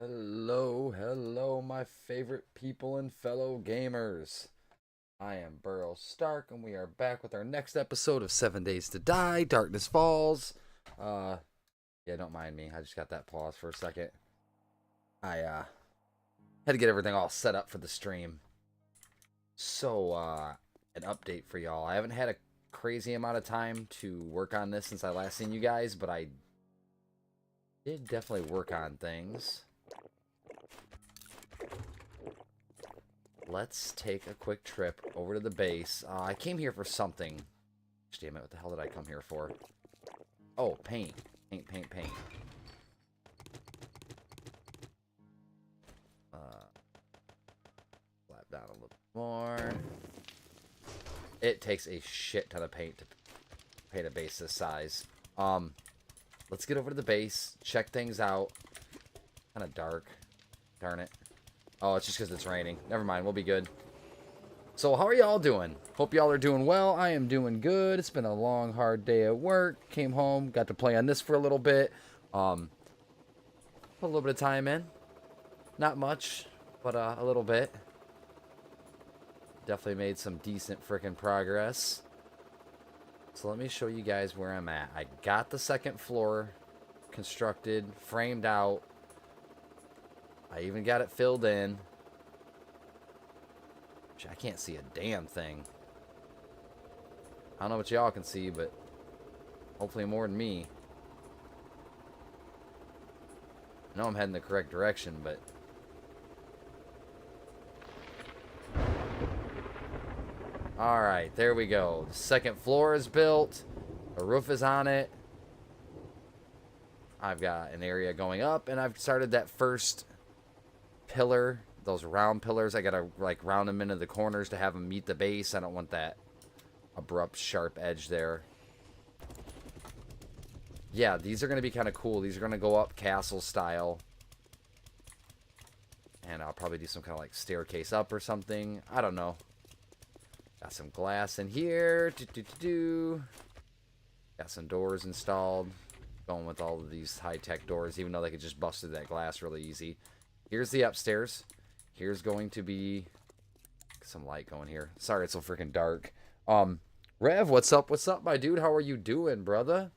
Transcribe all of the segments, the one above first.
Hello, my favorite people and fellow gamers. I am Burrow Stark, and we are back with our next episode of 7 Days to Die, Darkness Falls. Uh, yeah, don't mind me. I just got that pause for a second. I had to get everything all set up for the stream. So, an update for y'all. I haven't had a crazy amount of time to work on this since I last seen you guys, but I did definitely work on things. Let's take a quick trip over to the base. I came here for something. Damn it, what the hell did I come here for? Oh, paint. Paint. Slap down a little more. It takes a shit ton of paint to paint a base this size. Let's get over to the base, check things out. Kind of dark. Darn it. Oh, it's just because it's raining. Never mind, we'll be good. So, how are y'all doing? Hope y'all are doing well. I am doing good. It's been a long, hard day at work. Came home, got to play on this for a little bit. Put a little bit of time in. Not much, but a little bit. Definitely made some decent freaking progress. So let me show you guys where I'm at. I got the second floor constructed, framed out. I even got it filled in. I can't see a damn thing. I don't know what y'all can see, but hopefully more than me. I know I'm heading the correct direction, but... Alright, there we go. The second floor is built. The roof is on it. I've got an area going up, and I've started that first pillar. Those round pillars, I gotta like round them into the corners to have them meet the base. I don't want that abrupt, sharp edge there. Yeah, these are gonna be kind of cool. These are gonna go up castle style. And I'll probably do some kind of like staircase up or something. I don't know. Got some glass in here. Got some doors installed. Going with all of these high-tech doors, even though they could just bust through that glass really easy. Here's the upstairs. Here's going to be some light going here. Sorry, it's so freaking dark. Rev, what's up? What's up, my dude? How are you doing, brother?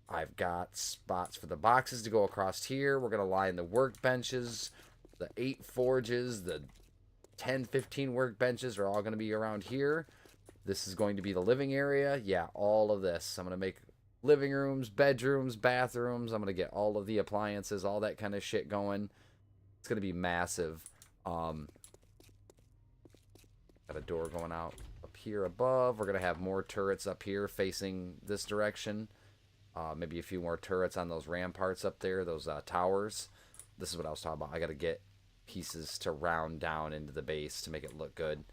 I've got spots for the boxes to go across here. We're going to line the workbenches. The 8 forges, the 10, 15 workbenches are all going to be around here. This is going to be the living area. Yeah, all of this. I'm going to make living rooms, bedrooms, bathrooms. I'm going to get all of the appliances, all that kind of shit going. It's going to be massive. Got a door going out up here above. We're going to have more turrets up here facing this direction. Maybe a few more turrets on those ramparts up there, those towers. This is what I was talking about. I got to get pieces to round down into the base to make it look good.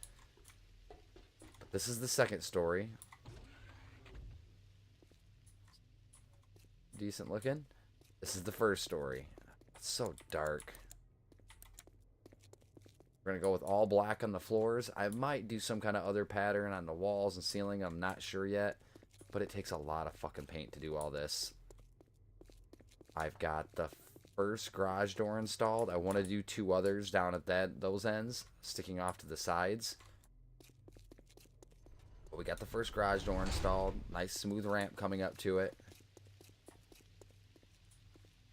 But this is the second story. Decent looking. This is the first story. It's so dark. We're going to go with all black on the floors. I might do some kind of other pattern on the walls and ceiling. I'm not sure yet. But it takes a lot of fucking paint to do all this. I've got the first garage door installed. I want to do 2 others down at those ends, sticking off to the sides. But we got the first garage door installed. Nice smooth ramp coming up to it.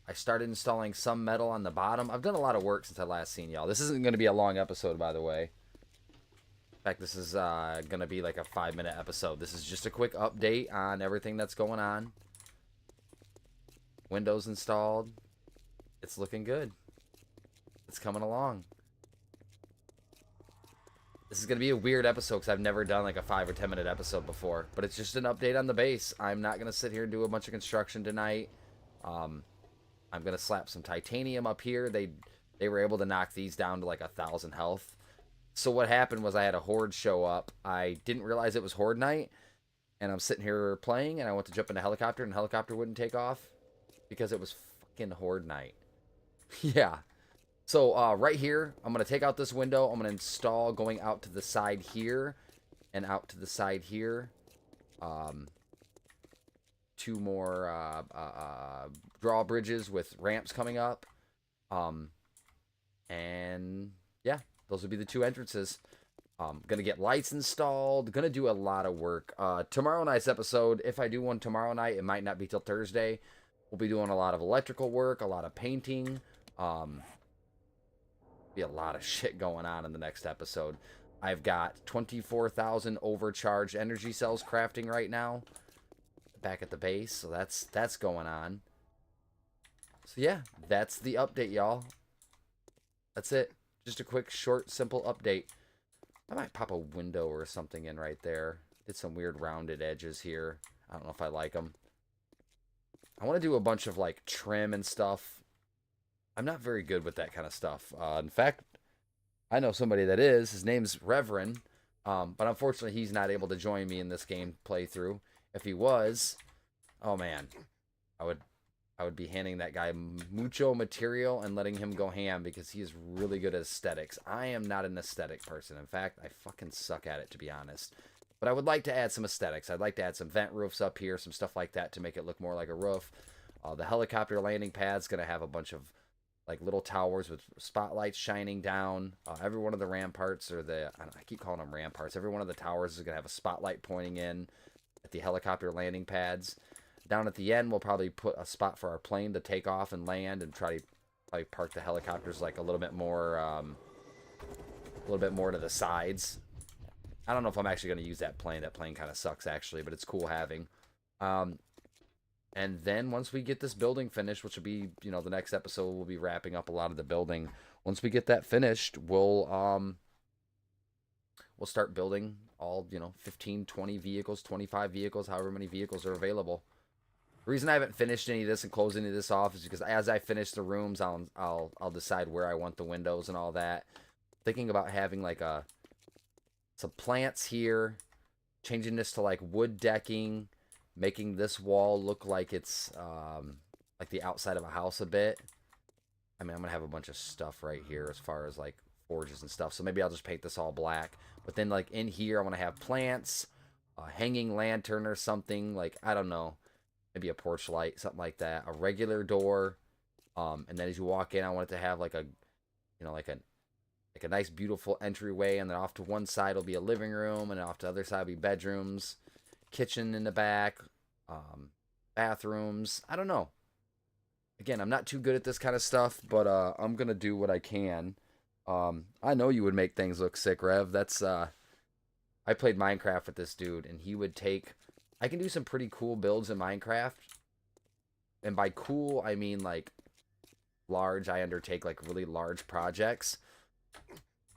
I started installing some metal on the bottom. I've done a lot of work since I last seen y'all. This isn't going to be a long episode, by the way. In fact, this is going to be like a 5-minute episode. This is just a quick update on everything that's going on. Windows installed. It's looking good. It's coming along. This is going to be a weird episode because I've never done like a 5 or 10 minute episode before. But it's just an update on the base. I'm not going to sit here and do a bunch of construction tonight. I'm going to slap some titanium up here. They were able to knock these down to like 1,000 health. So what happened was I had a horde show up. I didn't realize it was horde night. And I'm sitting here playing and I went to jump in a helicopter and the helicopter wouldn't take off because it was fucking horde night. Yeah. So right here, I'm going to take out this window. I'm going to install going out to the side here and out to the side here. 2 more drawbridges with ramps coming up. And yeah, those would be the 2 entrances. Gonna get lights installed. Gonna do a lot of work. Tomorrow night's episode, if I do one tomorrow night, it might not be till Thursday. We'll be doing a lot of electrical work, a lot of painting. Be a lot of shit going on in the next episode. I've got 24,000 overcharged energy cells crafting right now back at the base, so that's going on. So yeah, that's the update, y'all. That's it. Just a quick, short, simple update. I might pop a window or something in right there. Did some weird rounded edges here. I don't know if I like them. I want to do a bunch of like trim and stuff. I'm not very good with that kind of stuff. In fact, I know somebody that is. His name's Reverend. But unfortunately, he's not able to join me in this game playthrough. If he was, oh man, I would be handing that guy mucho material and letting him go ham because he is really good at aesthetics. I am not an aesthetic person. In fact, I fucking suck at it, to be honest. But I would like to add some aesthetics. I'd like to add some vent roofs up here, some stuff like that to make it look more like a roof. The helicopter landing pad's going to have a bunch of like little towers with spotlights shining down. Every one of the ramparts, or I keep calling them ramparts. Every one of the towers is going to have a spotlight pointing in at the helicopter landing pads. Down at the end, we'll probably put a spot for our plane to take off and land, and try to probably park the helicopters like a little bit more to the sides. I don't know if I'm actually going to use that plane. That plane kind of sucks actually, but it's cool having. And then once we get this building finished, which will be, the next episode, we'll be wrapping up a lot of the building. Once we get that finished, we'll start building all, 15, 20 vehicles, 25 vehicles, however many vehicles are available. The reason I haven't finished any of this and closed any of this off is because as I finish the rooms, I'll decide where I want the windows and all that. Thinking about having like some plants here, changing this to like wood decking, making this wall look like it's like the outside of a house a bit. I mean, I'm gonna have a bunch of stuff right here as far as like forges and stuff, so maybe I'll just paint this all black. But then like in here I want to have plants, a hanging lantern or something, like I don't know, maybe a porch light, something like that, a regular door, and then as you walk in I want it to have like a like a nice beautiful entryway, and then off to one side will be a living room, and off to the other side will be bedrooms, kitchen in the back, bathrooms. I don't know. Again, I'm not too good at this kind of stuff, but I'm gonna do what I can. I know you would make things look sick, Rev. That's I played Minecraft with this dude, and he would take. I can do some pretty cool builds in Minecraft, and by cool I mean like large. I undertake like really large projects,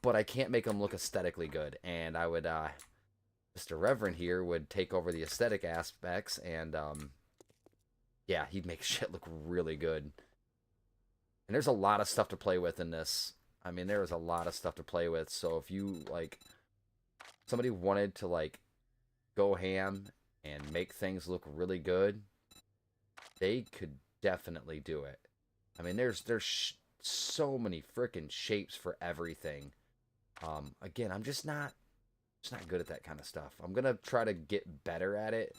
but I can't make them look aesthetically good. And I would, Mr. Reverend here would take over the aesthetic aspects, and yeah, he'd make shit look really good. And there's a lot of stuff to play with in this. I mean, there is a lot of stuff to play with. So if you like, somebody wanted to like go ham and make things look really good, they could definitely do it. I mean, there's so many freaking shapes for everything. Again, I'm just not good at that kind of stuff. I'm gonna try to get better at it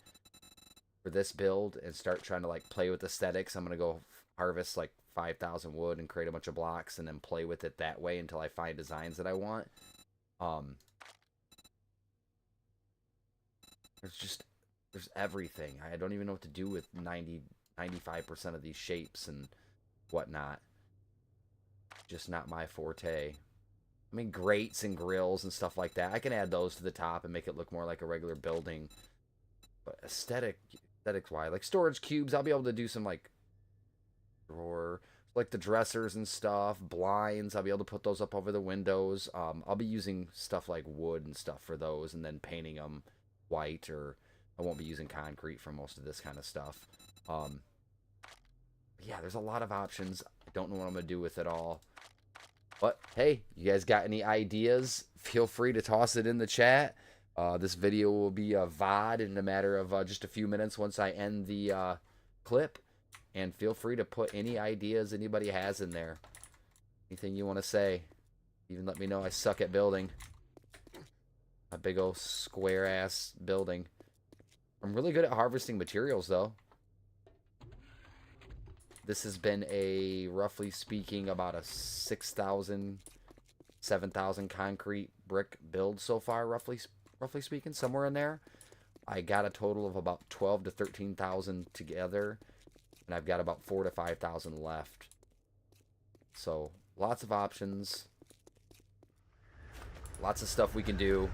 for this build and start trying to like play with aesthetics. I'm gonna go harvest like 5,000 wood and create a bunch of blocks and then play with it that way until I find designs that I want. There's everything. I don't even know what to do with 95% of these shapes and whatnot. Just not my forte. I mean, grates and grills and stuff like that, I can add those to the top and make it look more like a regular building. But aesthetics wise, like storage cubes, I'll be able to do some like drawer, like the dressers and stuff, blinds. I'll be able to put those up over the windows. I'll be using stuff like wood and stuff for those, and then painting them white, or I won't be using concrete for most of this kind of stuff. Yeah, there's a lot of options. I don't know what I'm gonna do with it all. But hey, you guys got any ideas? Feel free to toss it in the chat. This video will be a VOD in a matter of just a few minutes once I end the clip. And feel free to put any ideas anybody has in there. Anything you want to say. Even let me know I suck at building. A big old square ass building. I'm really good at harvesting materials though. This has been a, roughly speaking, about a 6,000, 7,000 concrete brick build so far, roughly speaking, somewhere in there. I got a total of about 12 to 13,000 together, and I've got about 4 to 5,000 left. So lots of options, lots of stuff we can do.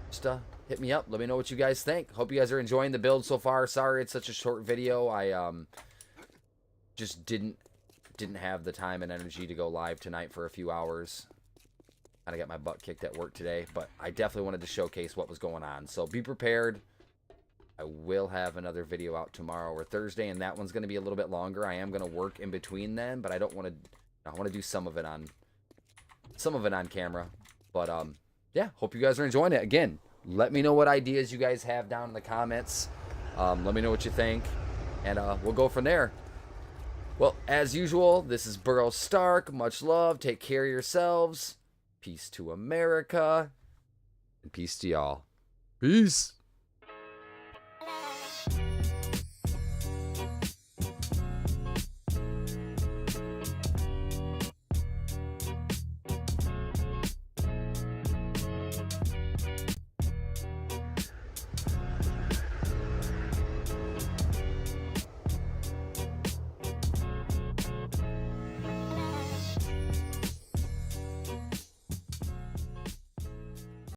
Just hit me up. Let me know what you guys think. Hope you guys are enjoying the build so far. Sorry it's such a short video. I just didn't have the time and energy to go live tonight for a few hours. Kind of got my butt kicked at work today, but I definitely wanted to showcase what was going on. So be prepared. I will have another video out tomorrow or Thursday, and that one's going to be a little bit longer. I am going to work in between then, but I don't want to. I want to do some of it on camera. But yeah, hope you guys are enjoying it. Again, let me know what ideas you guys have down in the comments. Let me know what you think, and we'll go from there. Well, as usual, this is Burrow Stark. Much love. Take care of yourselves. Peace to America. And peace to y'all. Peace.